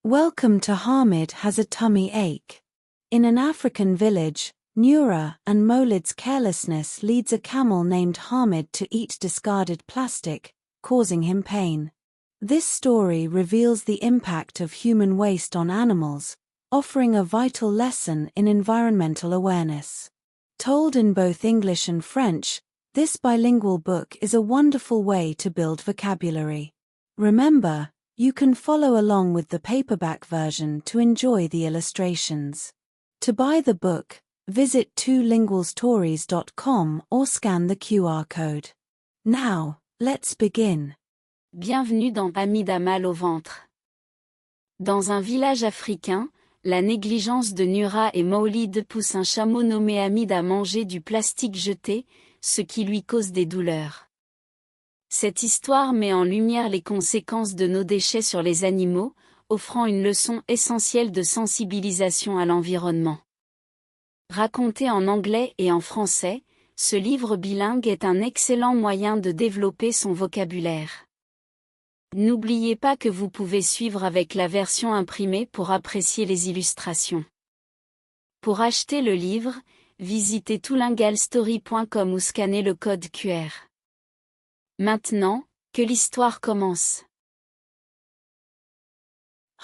Welcome to Hamid Has a Tummy Ache. In an African village, Nurah and Mowlid's carelessness leads a camel named Hamid to eat discarded plastic, causing him pain. This story reveals the impact of human waste on animals, offering a vital lesson in environmental awareness. Told in both English and French, this bilingual book is a wonderful way to build vocabulary. Remember, you can follow along with the paperback version to enjoy the illustrations. To buy the book, visit twolingualstories.com or scan the QR code. Now, let's begin. Bienvenue dans Hamid Has au ventre. Dans un village africain, la négligence de Nurah et Mowlid pousse un chameau nommé Hamid à manger du plastique jeté, ce qui lui cause des douleurs. Cette histoire met en lumière les conséquences de nos déchets sur les animaux, offrant une leçon essentielle de sensibilisation à l'environnement. Raconté en anglais et en français, ce livre bilingue est un excellent moyen de développer son vocabulaire. N'oubliez pas que vous pouvez suivre avec la version imprimée pour apprécier les illustrations. Pour acheter le livre, visitez bilingualstory.com ou scannez le code QR. Maintenant, que l'histoire commence.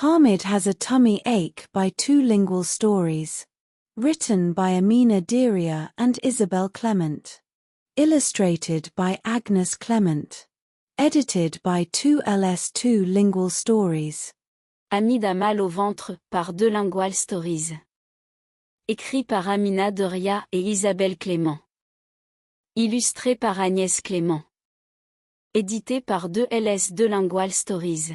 Hamid Has a Tummy Ache by Two Lingual Stories. Written by Amina Diria and Isabel Clement. Illustrated by Agnes Clement. Edited by 2LS2 Lingual Stories. Hamid a mal au ventre, par Bilingual Stories. Écrit par Amina Diria et Isabelle Clément. Illustré par Agnès Clément. Édité par 2LS2 Lingual Stories.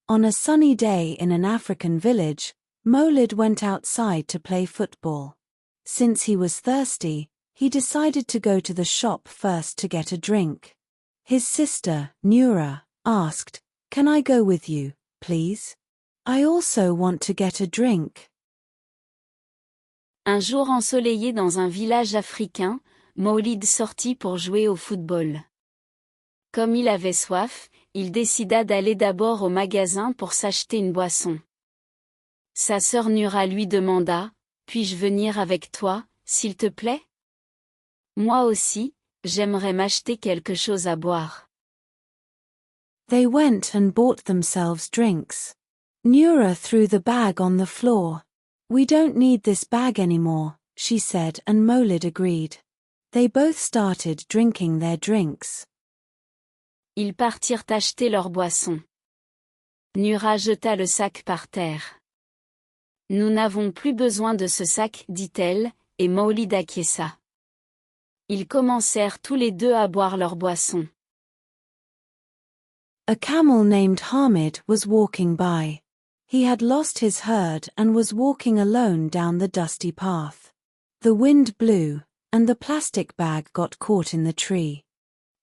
On a sunny day in an African village, Mowlid went outside to play football. Since he was thirsty, he decided to go to the shop first to get a drink. His sister, Nurah, asked, "Can I go with you, please? I also want to get a drink." Un jour ensoleillé dans un village africain, Mowlid sortit pour jouer au football. Comme il avait soif, il décida d'aller d'abord au magasin pour s'acheter une boisson. Sa sœur Nurah lui demanda, « Puis-je venir avec toi, s'il te plaît? Moi aussi, j'aimerais m'acheter quelque chose à boire. » They went and bought themselves drinks. Nurah threw the bag on the floor. "We don't need this bag anymore," she said, and Mowlid agreed. They both started drinking their drinks. Ils partirent acheter leur boisson. Nurah jeta le sac par terre. « Nous n'avons plus besoin de ce sac, dit-elle, et Mowlid acquiesça. Ils commencèrent tous les deux à boire leur boisson. A camel named Hamid was walking by. He had lost his herd and was walking alone down the dusty path. The wind blew, and the plastic bag got caught in the tree.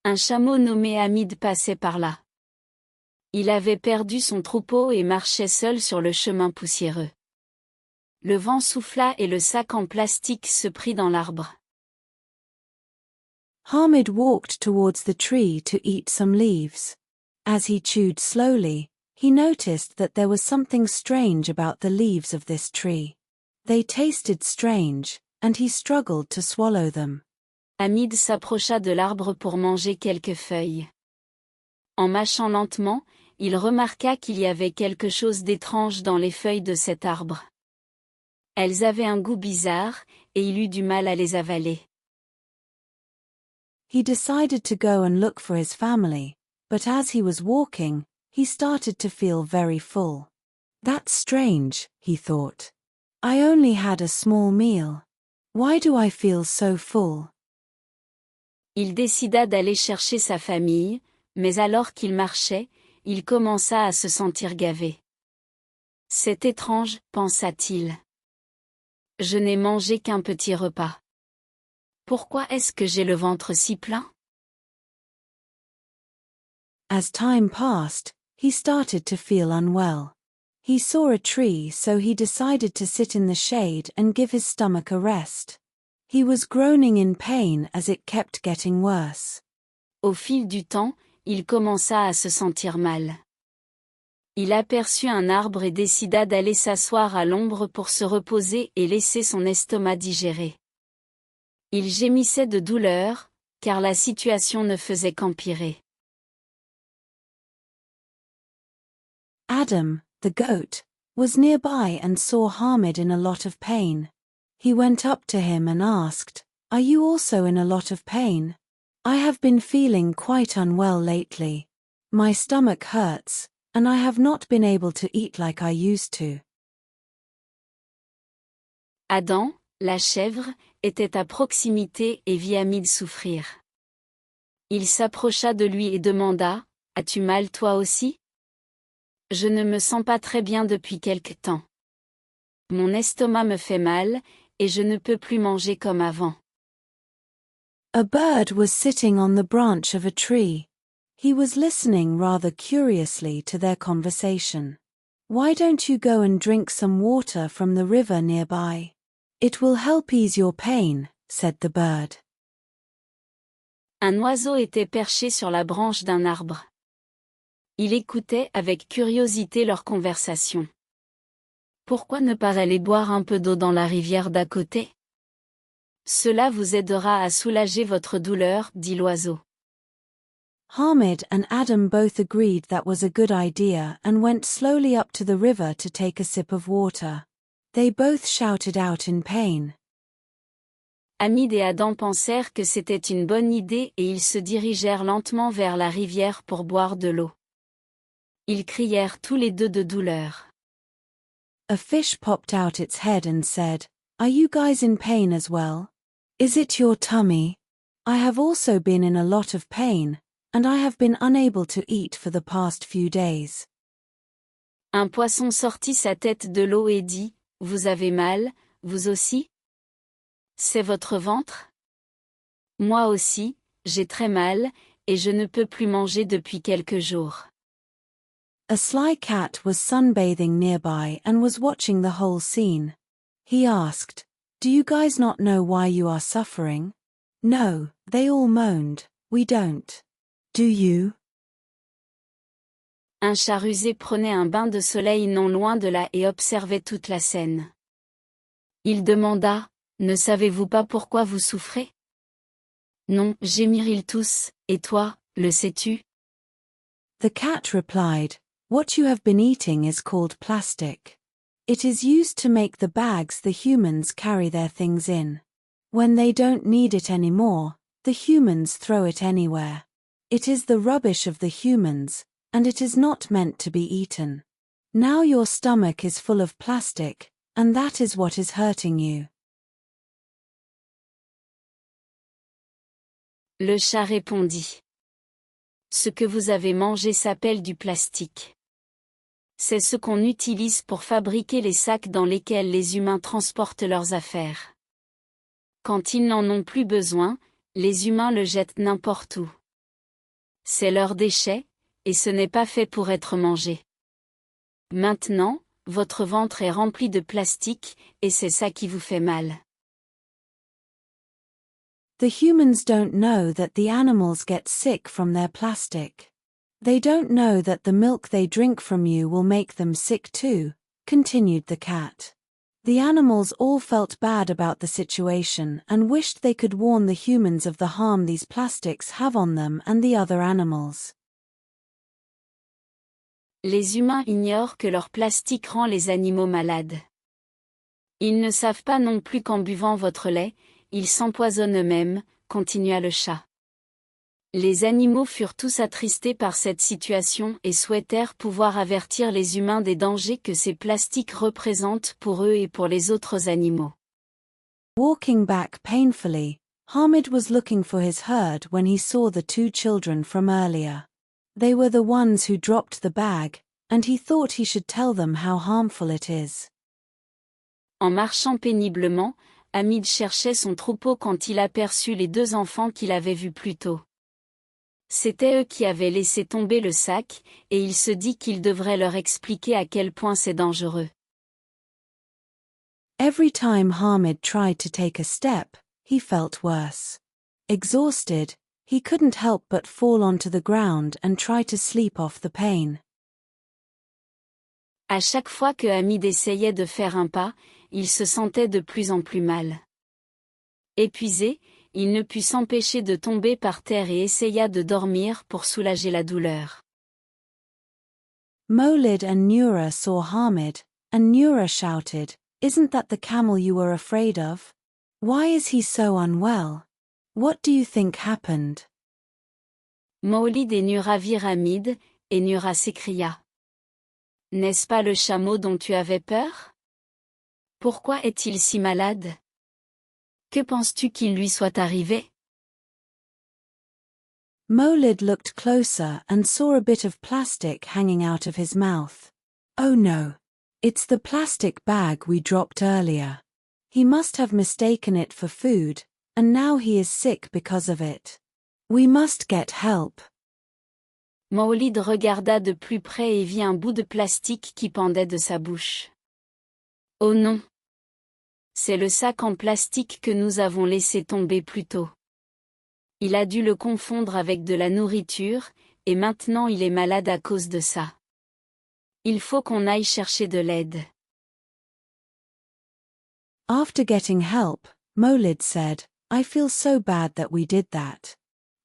Un chameau nommé Hamid passait par là. Il avait perdu son troupeau et marchait seul sur le chemin poussiéreux. Le vent souffla et le sac en plastique se prit dans l'arbre. Hamid walked towards the tree to eat some leaves. As he chewed slowly, he noticed that there was something strange about the leaves of this tree. They tasted strange, and he struggled to swallow them. Hamid s'approcha de l'arbre pour manger quelques feuilles. En mâchant lentement, il remarqua qu'il y avait quelque chose d'étrange dans les feuilles de cet arbre. Elles avaient un goût bizarre, et il eut du mal à les avaler. He decided to go and look for his family, but as he was walking, he started to feel very full. "That's strange," he thought. "I only had a small meal. Why do I feel so full?" Il décida d'aller chercher sa famille, mais alors qu'il marchait, il commença à se sentir gavé. « C'est étrange, pensa-t-il. Je n'ai mangé qu'un petit repas. Pourquoi est-ce que j'ai le ventre si plein? » As time passed, he started to feel unwell. He saw a tree, so he decided to sit in the shade and give his stomach a rest. He was groaning in pain as it kept getting worse. Au fil du temps, il commença à se sentir mal. Il aperçut un arbre et décida d'aller s'asseoir à l'ombre pour se reposer et laisser son estomac digérer. Il gémissait de douleur, car la situation ne faisait qu'empirer. Adam, the goat, was nearby and saw Hamid in a lot of pain. He went up to him and asked, "Are you also in a lot of pain? I have been feeling quite unwell lately. My stomach hurts, and I have not been able to eat like I used to." Adam, la chèvre, était à proximité et vit Hamid souffrir. Il s'approcha de lui et demanda, « As-tu mal toi aussi ? Je ne me sens pas très bien depuis quelque temps. Mon estomac me fait mal, et je ne peux plus manger comme avant. » A bird was sitting on the branch of a tree. He was listening rather curiously to their conversation. "Why don't you go and drink some water from the river nearby? It will help ease your pain," said the bird. Un oiseau était perché sur la branche d'un arbre. Il écoutait avec curiosité leur conversation. Pourquoi ne pas aller boire un peu d'eau dans la rivière d'à côté? Cela vous aidera à soulager votre douleur, dit l'oiseau. Hamid and Adam both agreed that was a good idea and went slowly up to the river to take a sip of water. They both shouted out in pain. Hamid et Adam pensèrent que c'était une bonne idée et ils se dirigèrent lentement vers la rivière pour boire de l'eau. Ils crièrent tous les deux de douleur. A fish popped out its head and said, "Are you guys in pain as well? Is it your tummy? I have also been in a lot of pain, and I have been unable to eat for the past few days." Un poisson sortit sa tête de l'eau et dit, « Vous avez mal, vous aussi? C'est votre ventre? Moi aussi, j'ai très mal, et je ne peux plus manger depuis quelques jours. » A sly cat was sunbathing nearby and was watching the whole scene. He asked, "Do you guys not know why you are suffering?" "No," they all moaned, "we don't. Do you?" Un chat rusé prenait un bain de soleil non loin de là et observait toute la scène. Il demanda, « Ne savez-vous pas pourquoi vous souffrez? » « Non, gémirent-ils tous, et toi, le sais-tu? » The cat replied, "What you have been eating is called plastic. It is used to make the bags the humans carry their things in. When they don't need it anymore, the humans throw it anywhere. It is the rubbish of the humans, and it is not meant to be eaten. Now your stomach is full of plastic, and that is what is hurting you." Le chat répondit. Ce que vous avez mangé s'appelle du plastique. C'est ce qu'on utilise pour fabriquer les sacs dans lesquels les humains transportent leurs affaires. Quand ils n'en ont plus besoin, les humains le jettent n'importe où. C'est leur déchet, et ce n'est pas fait pour être mangé. Maintenant, votre ventre est rempli de plastique, et c'est ça qui vous fait mal. The humans don't know that the animals get sick from their plastic. They don't know that the milk they drink from you will make them sick too, continued the cat. The animals all felt bad about the situation and wished they could warn the humans of the harm these plastics have on them and the other animals. Les humains ignorent que leur plastique rend les animaux malades. Ils ne savent pas non plus qu'en buvant votre lait, ils s'empoisonnent eux-mêmes, continua le chat. Les animaux furent tous attristés par cette situation et souhaitèrent pouvoir avertir les humains des dangers que ces plastiques représentent pour eux et pour les autres animaux. Walking back painfully, Hamid was looking for his herd when he saw the two children from earlier. They were the ones who dropped the bag, and he thought he should tell them how harmful it is. En marchant péniblement, Hamid cherchait son troupeau quand il aperçut les deux enfants qu'il avait vus plus tôt. C'étaient eux qui avaient laissé tomber le sac, et il se dit qu'il devrait leur expliquer à quel point c'est dangereux. Every time Hamid tried to take a step, he felt worse. Exhausted, he couldn't help but fall onto the ground and try to sleep off the pain. À chaque fois que Hamid essayait de faire un pas, il se sentait de plus en plus mal. Épuisé, il ne put s'empêcher de tomber par terre et essaya de dormir pour soulager la douleur. Mowlid and Nurah saw Hamid, and Nurah shouted, "Isn't that the camel you were afraid of? Why is he so unwell? What do you think happened?" Mowlid et Nurah virent Hamid, et Nurah s'écria. N'est-ce pas le chameau dont tu avais peur? Pourquoi est-il si malade? Que penses-tu qu'il lui soit arrivé? Mowlid looked closer and saw a bit of plastic hanging out of his mouth. "Oh no. It's the plastic bag we dropped earlier. He must have mistaken it for food, and now he is sick because of it. We must get help." Mowlid regarda de plus près et vit un bout de plastique qui pendait de sa bouche. Oh non! C'est le sac en plastique que nous avons laissé tomber plus tôt. Il a dû le confondre avec de la nourriture, et maintenant il est malade à cause de ça. Il faut qu'on aille chercher de l'aide. After getting help, Mowlid said, "I feel so bad that we did that.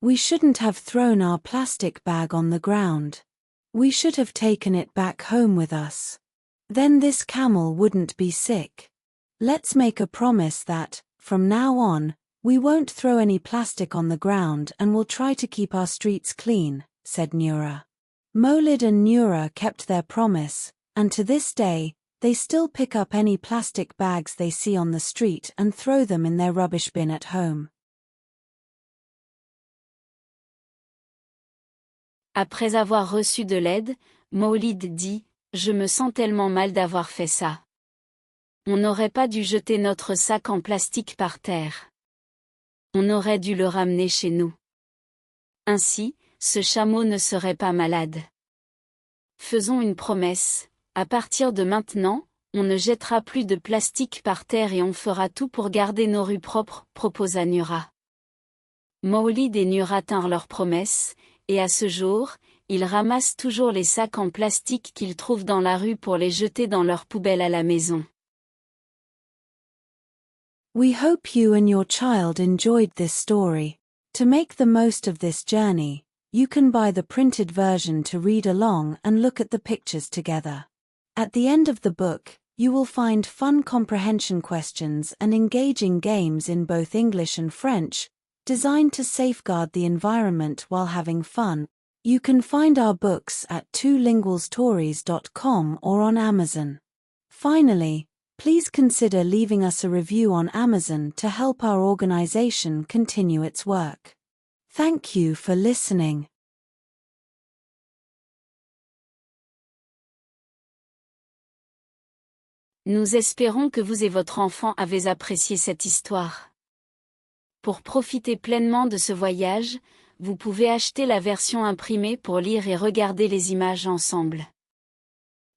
We shouldn't have thrown our plastic bag on the ground. We should have taken it back home with us. Then this camel wouldn't be sick. Let's make a promise that, from now on, we won't throw any plastic on the ground and will try to keep our streets clean," said Nurah. Mowlid and Nurah kept their promise, and to this day, they still pick up any plastic bags they see on the street and throw them in their rubbish bin at home. Après avoir reçu de l'aide, Mowlid dit, « Je me sens tellement mal d'avoir fait ça. On n'aurait pas dû jeter notre sac en plastique par terre. On aurait dû le ramener chez nous. Ainsi, ce chameau ne serait pas malade. Faisons une promesse, à partir de maintenant, on ne jettera plus de plastique par terre et on fera tout pour garder nos rues propres, proposa Nurah. Mowlid et Nurah tinrent leur promesse, et à ce jour, ils ramassent toujours les sacs en plastique qu'ils trouvent dans la rue pour les jeter dans leur poubelle à la maison. We hope you and your child enjoyed this story. To make the most of this journey, you can buy the printed version to read along and look at the pictures together. At the end of the book, you will find fun comprehension questions and engaging games in both English and French, designed to safeguard the environment while having fun. You can find our books at twolingualstories.com or on Amazon. Finally, please consider leaving us a review on Amazon to help our organization continue its work. Thank you for listening. Nous espérons que vous et votre enfant avez apprécié cette histoire. Pour profiter pleinement de ce voyage, vous pouvez acheter la version imprimée pour lire et regarder les images ensemble.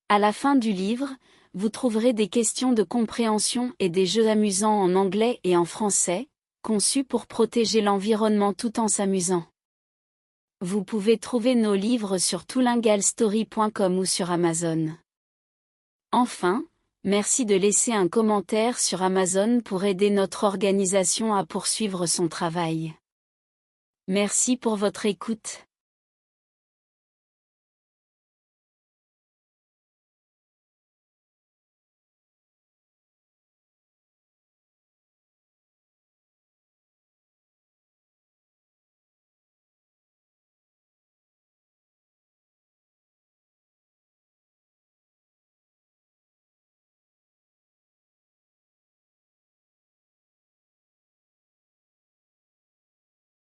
À la fin du livre, vous trouverez des questions de compréhension et des jeux amusants en anglais et en français, conçus pour protéger l'environnement tout en s'amusant. Vous pouvez trouver nos livres sur twolingualstory.com ou sur Amazon. Enfin, merci de laisser un commentaire sur Amazon pour aider notre organisation à poursuivre son travail. Merci pour votre écoute.